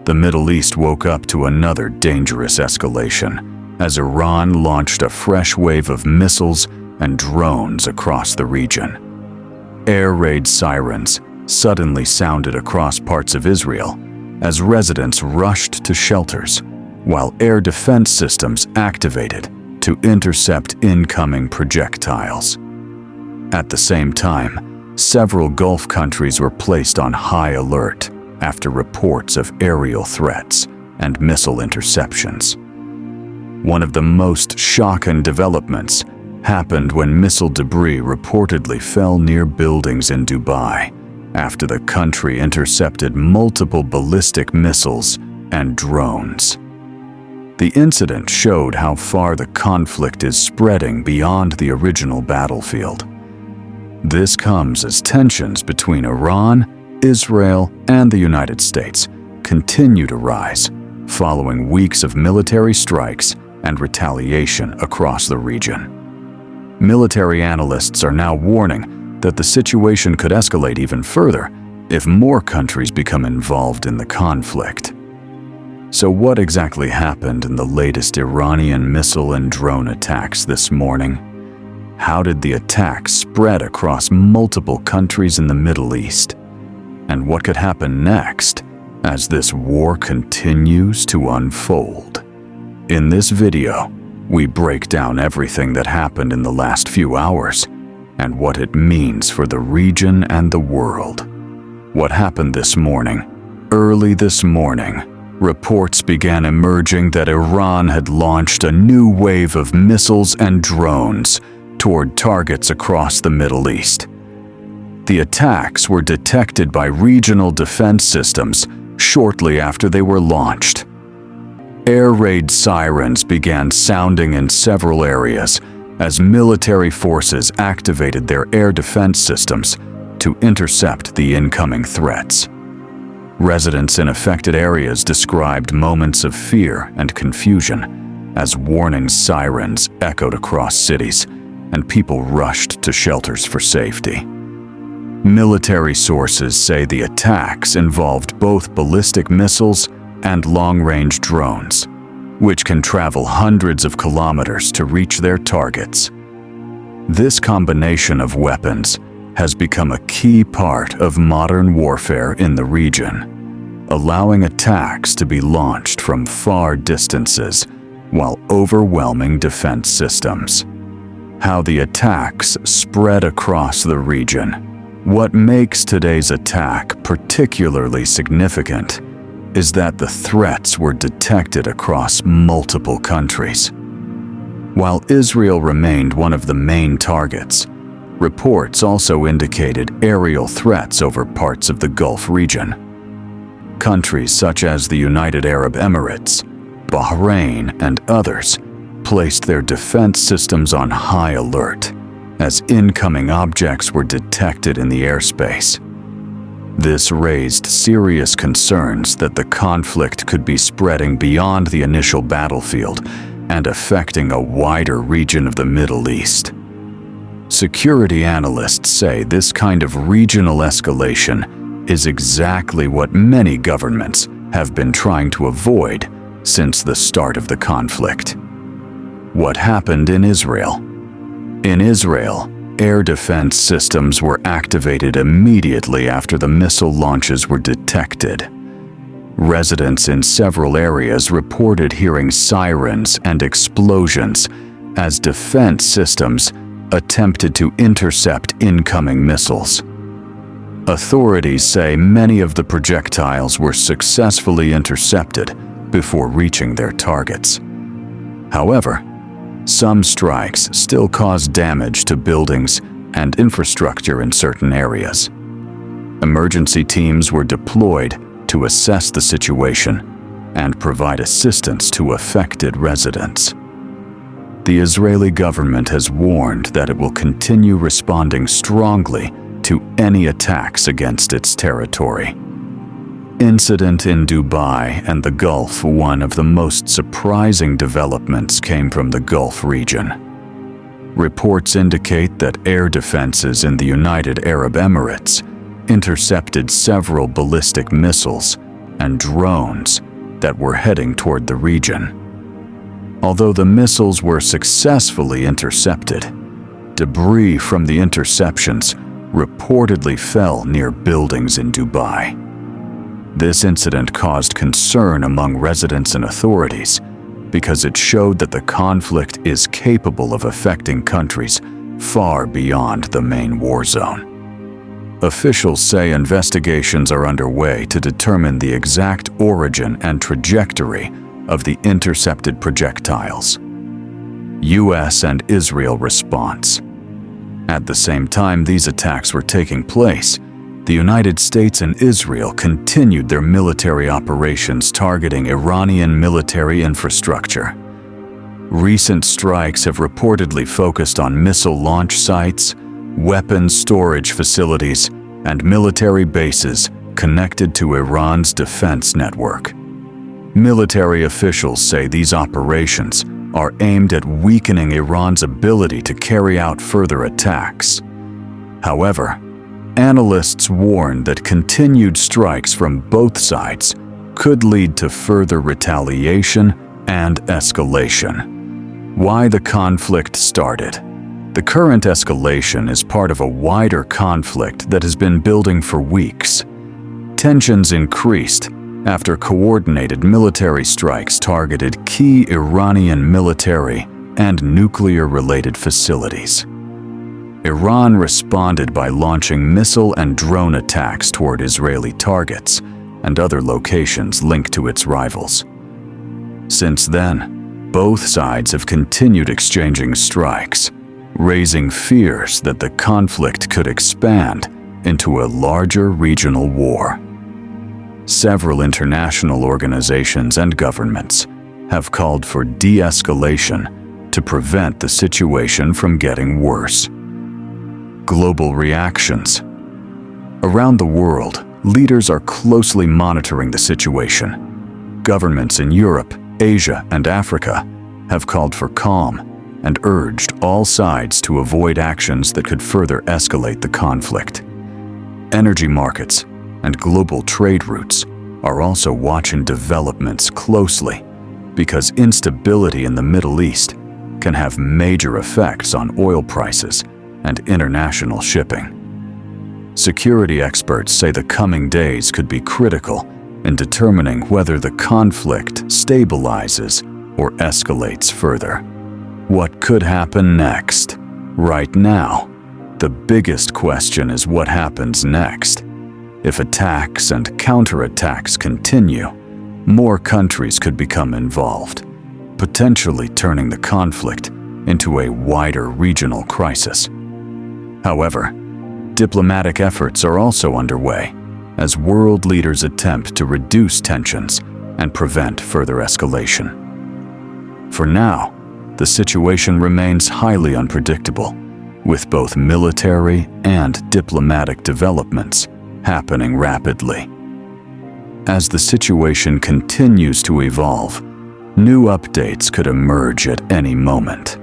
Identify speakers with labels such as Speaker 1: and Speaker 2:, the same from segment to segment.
Speaker 1: the Middle East woke up to another dangerous escalation as Iran launched a fresh wave of missiles and drones across the region. Air raid sirens suddenly sounded across parts of Israel as residents rushed to shelters, while air defense systems activated to intercept incoming projectiles. At the same time, several Gulf countries were placed on high alert after reports of aerial threats and missile interceptions. One of the most shocking developments happened when missile debris reportedly fell near buildings in Dubai after the country intercepted multiple ballistic missiles and drones. The incident showed how far the conflict is spreading beyond the original battlefield. This comes as tensions between Iran, Israel, and the United States continue to rise, following weeks of military strikes and retaliation across the region. Military analysts are now warning that the situation could escalate even further if more countries become involved in the conflict. So what exactly happened in the latest Iranian missile and drone attacks this morning? How did the attacks spread across multiple countries in the Middle East? And what could happen next as this war continues to unfold? In this video, we break down everything that happened in the last few hours and what it means for the region and the world. What happened this morning? Early this morning, reports began emerging that Iran had launched a new wave of missiles and drones toward targets across the Middle East. The attacks were detected by regional defense systems shortly after they were launched. Air raid sirens began sounding in several areas as military forces activated their air defense systems to intercept the incoming threats. Residents in affected areas described moments of fear and confusion as warning sirens echoed across cities and people rushed to shelters for safety. Military sources say the attacks involved both ballistic missiles and long-range drones, which can travel hundreds of kilometers to reach their targets. This combination of weapons has become a key part of modern warfare in the region, allowing attacks to be launched from far distances while overwhelming defense systems. How the attacks spread across the region. What makes today's attack particularly significant is that the threats were detected across multiple countries. While Israel remained one of the main targets, reports also indicated aerial threats over parts of the Gulf region. Countries such as the United Arab Emirates, Bahrain, and others placed their defense systems on high alert as incoming objects were detected in the airspace. This raised serious concerns that the conflict could be spreading beyond the initial battlefield and affecting a wider region of the Middle East. Security analysts say this kind of regional escalation is exactly what many governments have been trying to avoid since the start of the conflict. What happened in Israel? In Israel, air defense systems were activated immediately after the missile launches were detected. Residents in several areas reported hearing sirens and explosions as defense systems attempted to intercept incoming missiles. Authorities say many of the projectiles were successfully intercepted before reaching their targets. However, some strikes still caused damage to buildings and infrastructure in certain areas. Emergency teams were deployed to assess the situation and provide assistance to affected residents. The Israeli government has warned that it will continue responding strongly to any attacks against its territory. Incident in Dubai and the Gulf. One of the most surprising developments came from the Gulf region. Reports indicate that air defenses in the United Arab Emirates intercepted several ballistic missiles and drones that were heading toward the region. Although the missiles were successfully intercepted, debris from the interceptions reportedly fell near buildings in Dubai. This incident caused concern among residents and authorities because it showed that the conflict is capable of affecting countries far beyond the main war zone. Officials say investigations are underway to determine the exact origin and trajectory of the intercepted projectiles. US and Israel response. At the same time these attacks were taking place, the United States and Israel continued their military operations targeting Iranian military infrastructure. Recent strikes have reportedly focused on missile launch sites, weapons storage facilities, and military bases connected to Iran's defense network. Military officials say these operations are aimed at weakening Iran's ability to carry out further attacks. However, analysts warn that continued strikes from both sides could lead to further retaliation and escalation. Why the conflict started? The current escalation is part of a wider conflict that has been building for weeks. Tensions increased after coordinated military strikes targeted key Iranian military and nuclear-related facilities. Iran responded by launching missile and drone attacks toward Israeli targets and other locations linked to its rivals. Since then, both sides have continued exchanging strikes, raising fears that the conflict could expand into a larger regional war. Several international organizations and governments have called for de-escalation to prevent the situation from getting worse. Global reactions. Around the world, leaders are closely monitoring the situation. Governments in Europe, Asia, and Africa have called for calm and urged all sides to avoid actions that could further escalate the conflict. Energy markets and global trade routes are also watching developments closely because instability in the Middle East can have major effects on oil prices and international shipping. Security experts say the coming days could be critical in determining whether the conflict stabilizes or escalates further. What could happen next? Right now, the biggest question is what happens next. If attacks and counterattacks continue, more countries could become involved, potentially turning the conflict into a wider regional crisis. However, diplomatic efforts are also underway as world leaders attempt to reduce tensions and prevent further escalation. For now, the situation remains highly unpredictable, with both military and diplomatic developments happening rapidly. As the situation continues to evolve, new updates could emerge at any moment.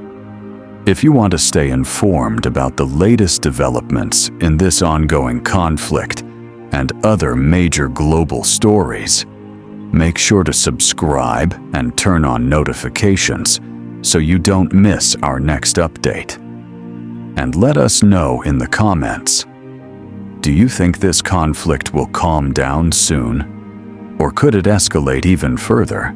Speaker 1: If you want to stay informed about the latest developments in this ongoing conflict and other major global stories, make sure to subscribe and turn on notifications so you don't miss our next update. And let us know in the comments, do you think this conflict will calm down soon? Or could it escalate even further?